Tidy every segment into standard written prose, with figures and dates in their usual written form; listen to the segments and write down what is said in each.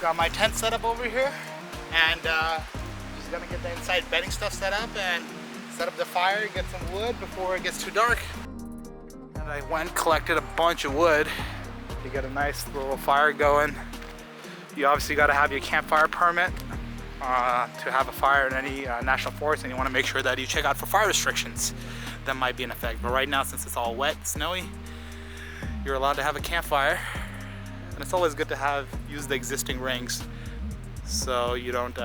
got my tent set up over here, and just gonna get the inside bedding stuff set up and set up the fire, get some wood before it gets too dark. And I went collected a bunch of wood to get a nice little fire going. You obviously got to have your campfire permit to have a fire in any national forest, and you want to make sure that you check out for fire restrictions that might be in effect. But right now, since it's all wet, snowy, you're allowed to have a campfire, and it's always good to use the existing rings so you don't,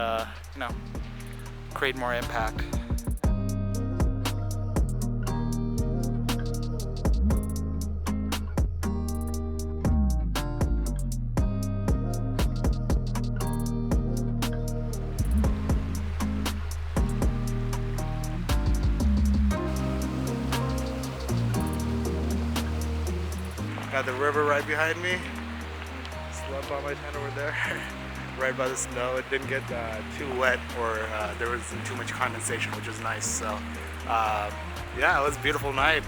create more impact. Got the river right behind me. Slept on my tent over there, right by the snow. It didn't get too wet, or there wasn't too much condensation, which was nice. So, yeah, it was a beautiful night.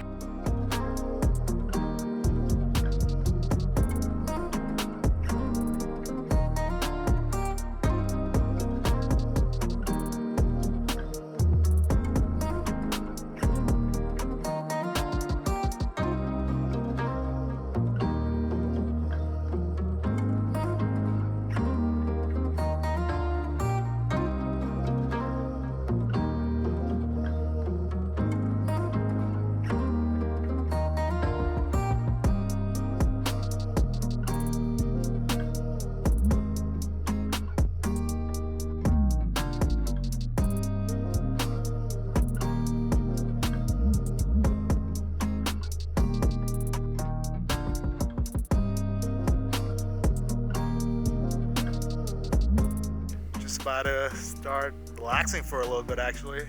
About to start relaxing for a little bit actually,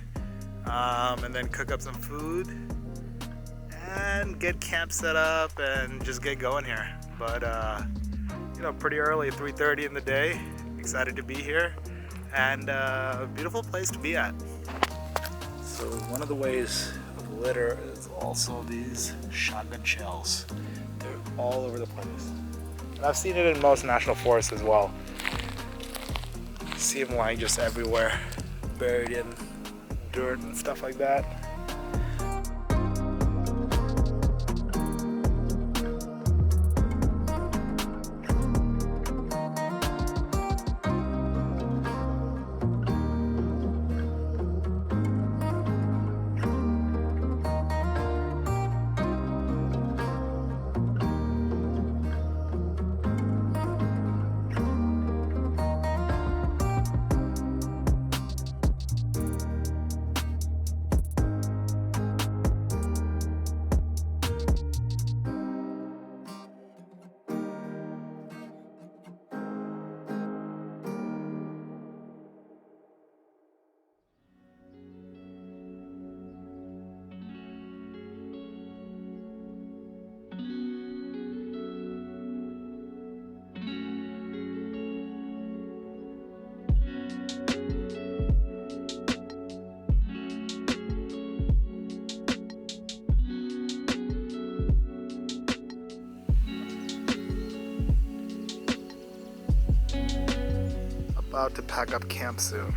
and then cook up some food and get camp set up and just get going here. But pretty early, 3:30 in the day. Excited to be here, and a beautiful place to be at. So one of the ways of litter is also these shotgun shells. They're all over the place, and I've seen it in most national forests as well. See them lying just everywhere, buried in dirt and stuff like that. About to pack up camp soon.